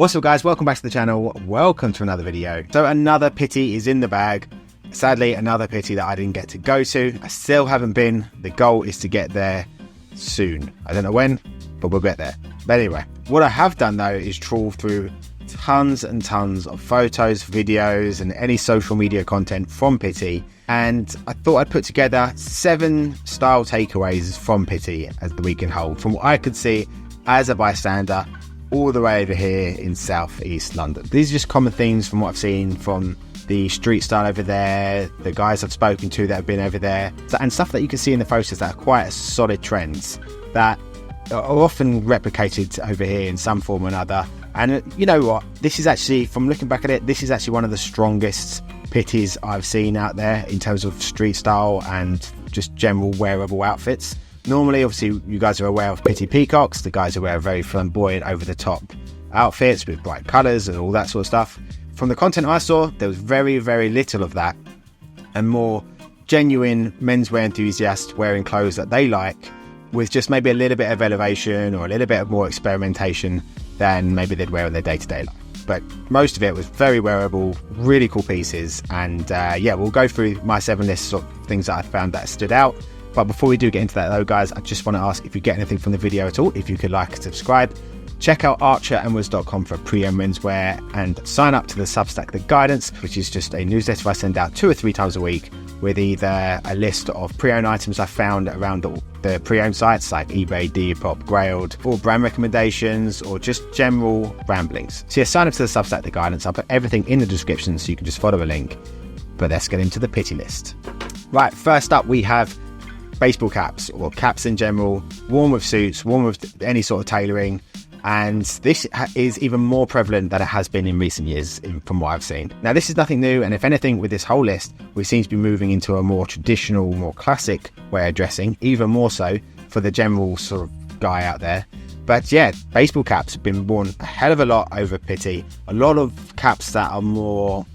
What's up guys, welcome back to the channel, welcome to another video. So another Pitti is in the bag. Sadly, another Pitti that I didn't get to go to. I still haven't been. The goal is to get there soon. I don't know when, but we'll get there. But anyway, what I have done though is trawl through tons and tons of photos, videos and any social media content from Pitti, and I thought I'd put together 7 style takeaways from Pitti as the weekend hold, from what I could see as a bystander all the way over here in southeast London. These are just common themes from what I've seen from the street style over there, the guys I've spoken to that have been over there, and stuff that you can see in the photos that are quite solid trends that are often replicated over here in some form or another. And you know what, this is actually, from looking back at it, this is actually one of the strongest Pittis I've seen out there in terms of street style and just general wearable outfits. Normally, obviously, you guys are aware of Pitti peacocks. The guys who wear very flamboyant, over-the-top outfits with bright colours and all that sort of stuff. From the content I saw, there was very, very little of that, and more genuine menswear enthusiasts wearing clothes that they like, with just maybe a little bit of elevation or a little bit of more experimentation than maybe they'd wear in their day-to-day life. But most of it was very wearable, really cool pieces, and yeah, we'll go through my 7 lists of things that I found that stood out. But before we do get into that though guys, I just want to ask if you get anything from the video at all, if you could like and subscribe. Check out archerandwoods.com for pre-owned menswear, and sign up to the Substack The Guidance, which is just a newsletter I send out 2 or 3 times a week with either a list of pre-owned items I found around the pre-owned sites like eBay, Depop, Grailed, or brand recommendations, or just general ramblings. So yeah, sign up to the Substack The Guidance. I'll put everything in the description so you can just follow a link. But let's get into the Pitti list. Right, first up we have baseball caps, or caps in general, worn with suits, worn with any sort of tailoring, and this is even more prevalent than it has been in recent years from what I've seen. Now this is nothing new, and if anything with this whole list, we seem to be moving into a more traditional, more classic way of dressing, even more so for the general sort of guy out there. But yeah, baseball caps have been worn a hell of a lot over Pitti. A lot of caps that are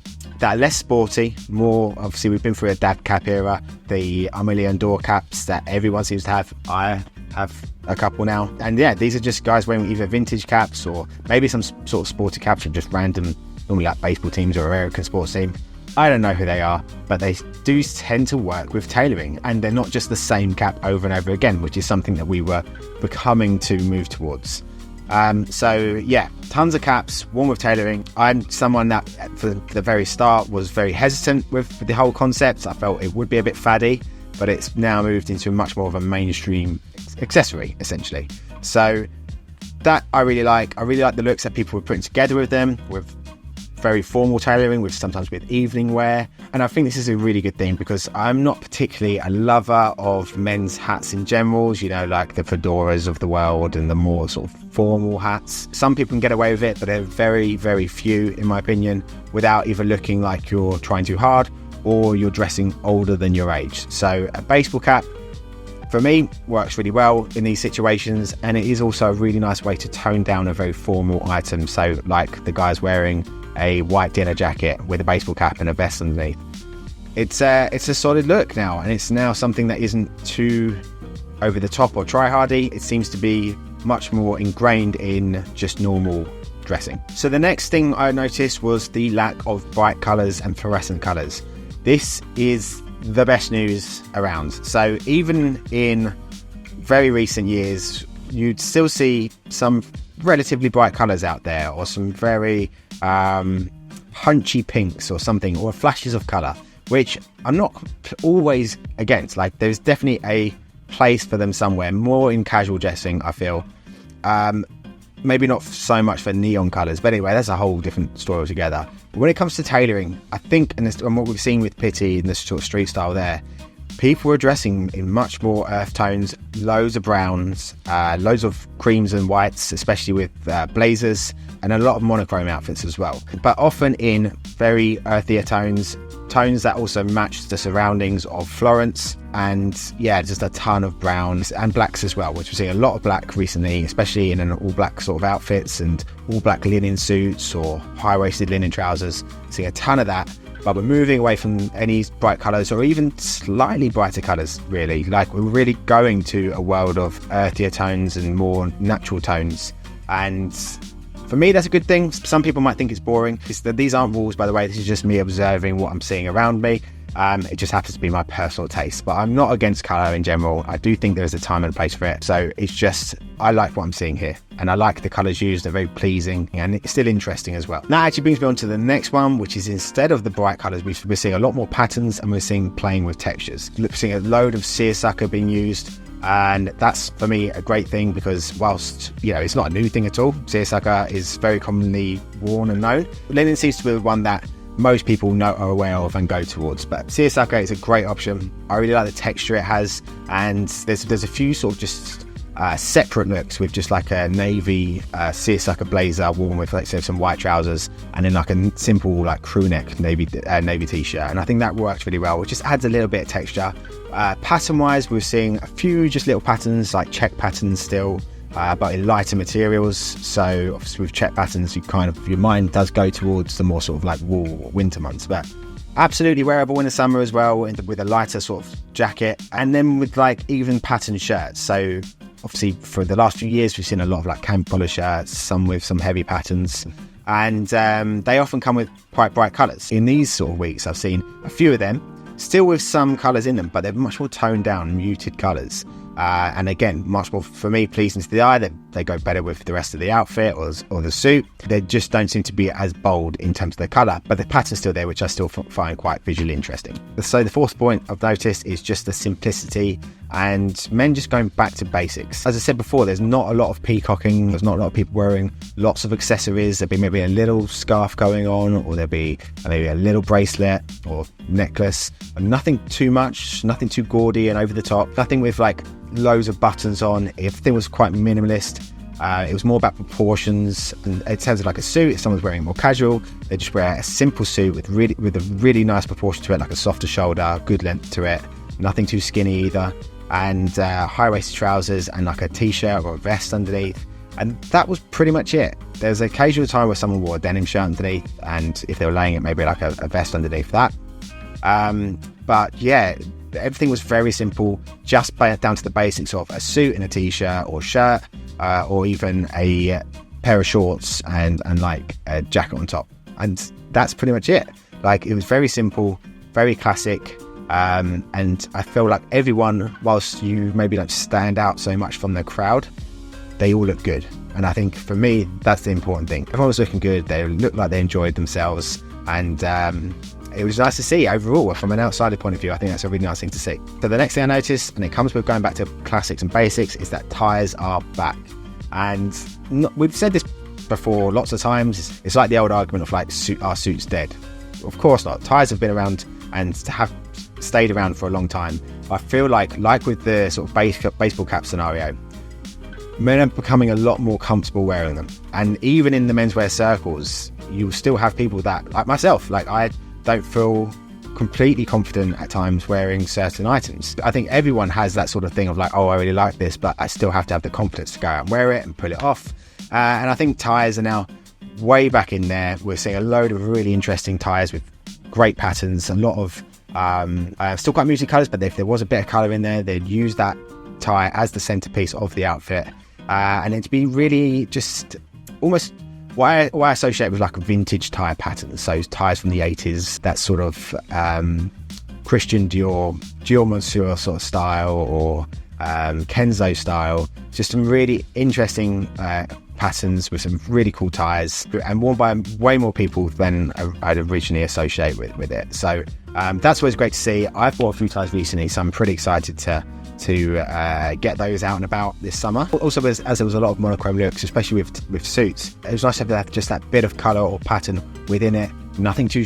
less sporty, more, obviously we've been through a dad cap era, the $1 million caps that everyone seems to have. I have a couple now, and yeah, these are just guys wearing either vintage caps or maybe some sort of sporty caps, or just random, normally like baseball teams or American sports team. I don't know who they are, but they do tend to work with tailoring, and they're not just the same cap over and over again, which is something that we were becoming to move towards. So yeah, tons of caps, worn with tailoring. I'm someone that for the very start was very hesitant with the whole concept. I felt it would be a bit faddy, but it's now moved into much more of a mainstream accessory essentially. So that I really like the looks that people were putting together with them, with very formal tailoring, with sometimes with evening wear. And I think this is a really good thing, because I'm not particularly a lover of men's hats in general, you know, like the fedoras of the world and the more sort of formal hats. Some people can get away with it, but they're very, very few in my opinion, without either looking like you're trying too hard or you're dressing older than your age. So a baseball cap for me works really well in these situations, and it is also a really nice way to tone down a very formal item. So like the guys wearing a white dinner jacket with a baseball cap and a vest underneath. It's a solid look now, and it's now something that isn't too over the top or try-hardy. It seems to be much more ingrained in just normal dressing. So the next thing I noticed was the lack of bright colours and fluorescent colours. This is the best news around. So even in very recent years, you'd still see some relatively bright colours out there, or some very punchy pinks or something, or flashes of colour, which I'm not always against. Like, there's definitely a place for them somewhere, more in casual dressing, I feel. Maybe not so much for neon colours, but anyway, that's a whole different story altogether. But when it comes to tailoring, I think, and what we've seen with Pitti in this sort of street style there, people were dressing in much more earth tones, loads of browns, loads of creams and whites, especially with blazers, and a lot of monochrome outfits as well. But often in very earthier tones that also match the surroundings of Florence, and yeah, just a ton of browns and blacks as well, which we're seeing a lot of black recently, especially in an all black sort of outfits and all black linen suits or high-waisted linen trousers. Seeing a ton of that. But we're moving away from any bright colours, or even slightly brighter colours, really. Like, we're really going to a world of earthier tones and more natural tones. And For me, that's a good thing. Some people might think it's boring. These aren't rules, by the way. This is just me observing what I'm seeing around me. It just happens to be my personal taste, but I'm not against colour in general. I do think there is a time and a place for it. So it's just, I like what I'm seeing here, and I like the colours used. They're very pleasing, and it's still interesting as well. That actually brings me on to the next one, which is instead of the bright colours, we're seeing a lot more patterns, and we're seeing playing with textures. We're seeing a load of seersucker being used, and that's for me a great thing, because whilst it's not a new thing at all, seersucker is very commonly worn and known. Linen seems to be the one that most people are aware of and go towards, but seersucker is a great option. I really like the texture it has, and there's a few sort of just separate looks with just like a navy seersucker blazer worn with, let's say, some white trousers, and then like a simple like crew neck navy t-shirt, and I think that works really well. It just adds a little bit of texture. Pattern wise, we're seeing a few just little patterns, like check patterns still, but in lighter materials. So obviously with check patterns, your mind does go towards the more sort of like wool winter months, but absolutely wearable in the summer as well, with a lighter sort of jacket, and then with like even pattern shirts. So obviously for the last few years, we've seen a lot of like camouflage shirts, some with some heavy patterns, and they often come with quite bright colours. In these sort of weeks, I've seen a few of them still with some colours in them, but they're much more toned down, muted colours. And again, much more, for me, pleasing to the eye. That they go better with the rest of the outfit or the suit. They just don't seem to be as bold in terms of the colour, but the pattern's still there, which I still find quite visually interesting. So the fourth point I've noticed is just the simplicity and men just going back to basics. As I said before, there's not a lot of peacocking. There's not a lot of people wearing lots of accessories. There'll be maybe a little scarf going on, or there'll be maybe a little bracelet or necklace. And nothing too much, nothing too gaudy and over the top. Nothing with like loads of buttons on. Everything was quite minimalist. It was more about proportions. And in terms of like a suit, if someone's wearing more casual, they just wear a simple suit with a really nice proportion to it, like a softer shoulder, good length to it, nothing too skinny either, and high-waisted trousers and like a t-shirt or a vest underneath. And that was pretty much it. There's a occasional time where someone wore a denim shirt underneath, and if they were laying it, maybe like a vest underneath that. But yeah, everything was very simple, just down to the basics of a suit and a t-shirt or shirt, or even a pair of shorts and like a jacket on top. And that's pretty much it. Like, it was very simple, very classic. And I feel like everyone, whilst you maybe don't stand out so much from the crowd, they all look good. And I think for me, that's the important thing. Everyone was looking good. They looked like they enjoyed themselves. And it was nice to see overall. From an outsider point of view, I think that's a really nice thing to see. So the next thing I noticed, and it comes with going back to classics and basics, is that ties are back. And we've said this before lots of times. It's like the old argument of like, are suits dead? Of course not. Ties have been around and have stayed around for a long time. I feel like with the sort of baseball cap scenario, men are becoming a lot more comfortable wearing them. And even in the menswear circles, you still have people that, like myself, like I don't feel completely confident at times wearing certain items. I think everyone has that sort of thing of like, oh, I really like this, but I still have to have the confidence to go out and wear it and pull it off. And I think ties are now way back in there. We're seeing a load of really interesting ties with great patterns, a lot of still quite muted colours, but if there was a bit of colour in there, they'd use that tie as the centerpiece of the outfit, and it'd be really just almost what I associate with like a vintage tie pattern. So ties from the 80s, that sort of Christian Dior Monsieur sort of style, or Kenzo style. Just some really interesting patterns with some really cool ties, and worn by way more people than I'd originally associate with it. So that's always great to see. I've bought a few ties recently, so I'm pretty excited to get those out and about this summer. Also, as there was a lot of monochrome looks, especially with suits, it was nice to have just that bit of colour or pattern within it. Nothing too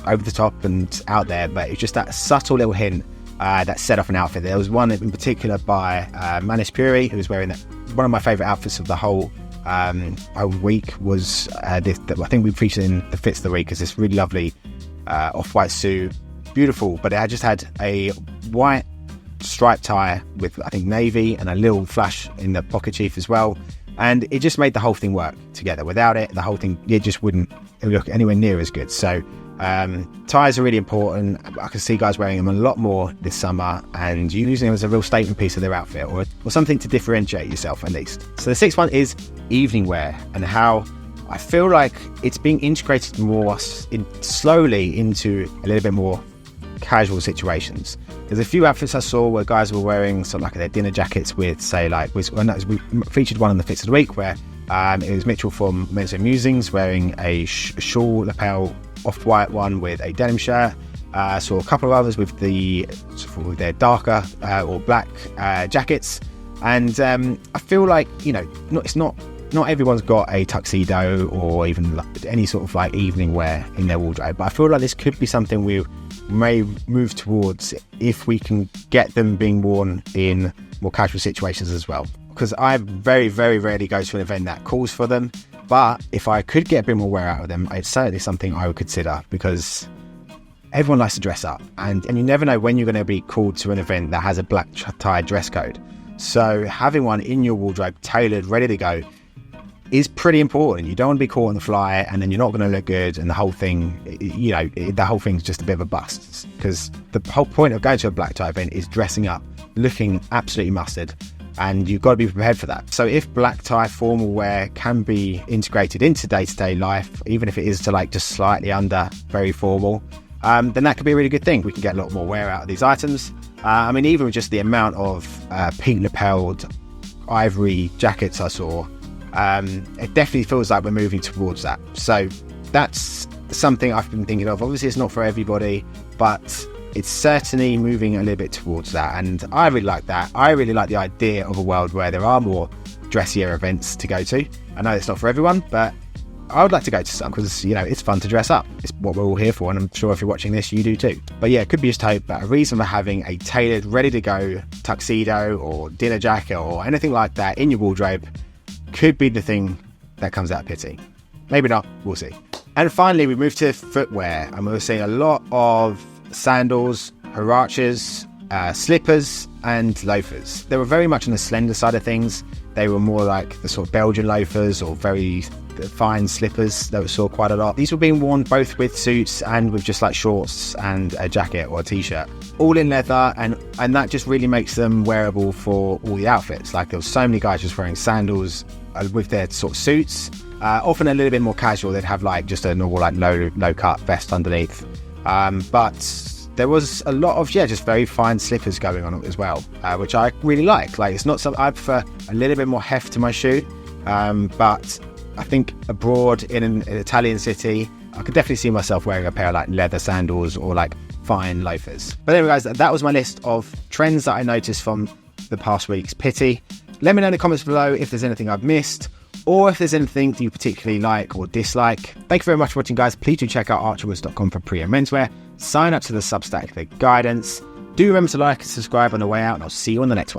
over the top and out there, but it's just that subtle little hint that set off an outfit. There was one in particular by Manis Puri, who was wearing that. One of my favourite outfits of the whole week was this. I think we featured in the fits of the week, is this really lovely off-white suit, beautiful, but it just had a white striped tie with, I think, navy and a little flash in the pocket chief as well, and it just made the whole thing work together. Without it, the whole thing, it just wouldn't look anywhere near as good. So ties are really important. I can see guys wearing them a lot more this summer and using them as a real statement piece of their outfit, or something to differentiate yourself at least. So the sixth one is evening wear, and how I feel like it's being integrated more slowly into a little bit more casual situations. There's a few outfits I saw where guys were wearing sort of like their dinner jackets with, say, like, we featured one on the Fits of the Week where it was Mitchell from Men's Musings wearing a shawl lapel off-white one with a denim shirt. Saw a couple of others with their darker or black jackets, and I feel like, you know, not everyone's got a tuxedo or even like any sort of like evening wear in their wardrobe, but I feel like this could be something we may move towards if we can get them being worn in more casual situations as well. Because I very, very rarely go to an event that calls for them, but if I could get a bit more wear out of them, it's certainly something I would consider, because everyone likes to dress up, and you never know when you're going to be called to an event that has a black tie dress code. So having one in your wardrobe tailored, ready to go, is pretty important. You don't want to be caught on the fly and then you're not going to look good, and the whole thing, you know, the whole thing's just a bit of a bust, because the whole point of going to a black tie event is dressing up, looking absolutely mustard, and you've got to be prepared for that. So if black tie formal wear can be integrated into day-to-day life, even if it is to like just slightly under very formal, then that could be a really good thing. We can get a lot more wear out of these items. I mean, even with just the amount of pink lapelled ivory jackets I saw, it definitely feels like we're moving towards that. So that's something I've been thinking of. Obviously it's not for everybody, but it's certainly moving a little bit towards that, and I really like that. I really like the idea of a world where there are more dressier events to go to. I know it's not for everyone, but I would like to go to some, because, you know, it's fun to dress up. It's what we're all here for, and I'm sure if you're watching this, you do too. But yeah, it could be just hope, but a reason for having a tailored, ready-to-go tuxedo or dinner jacket or anything like that in your wardrobe could be the thing that comes out of Pitti. Maybe not, we'll see. And finally, we move to footwear, and we're seeing a lot of sandals, huaraches, slippers and loafers. They were very much on the slender side of things. They were more like the sort of Belgian loafers or very fine slippers that we saw quite a lot. These were being worn both with suits and with just like shorts and a jacket or a t-shirt, all in leather, and that just really makes them wearable for all the outfits. Like, there was so many guys just wearing sandals with their sort of suits, often a little bit more casual. They'd have like just a normal like low cut vest underneath, but there was a lot of just very fine slippers going on as well, which I really like. Like, it's not something I prefer, a little bit more heft to my shoe, but I think abroad in an Italian city, I could definitely see myself wearing a pair of like leather sandals or like fine loafers. But anyway, guys, that was my list of trends that I noticed from the past week's Pitti. Let me know in the comments below if there's anything I've missed, or if there's anything that you particularly like or dislike. Thank you very much for watching, guys. Please do check out archerwoods.com for pre-owned menswear. Sign up to the Substack for guidance. Do remember to like and subscribe on the way out, and I'll see you on the next one.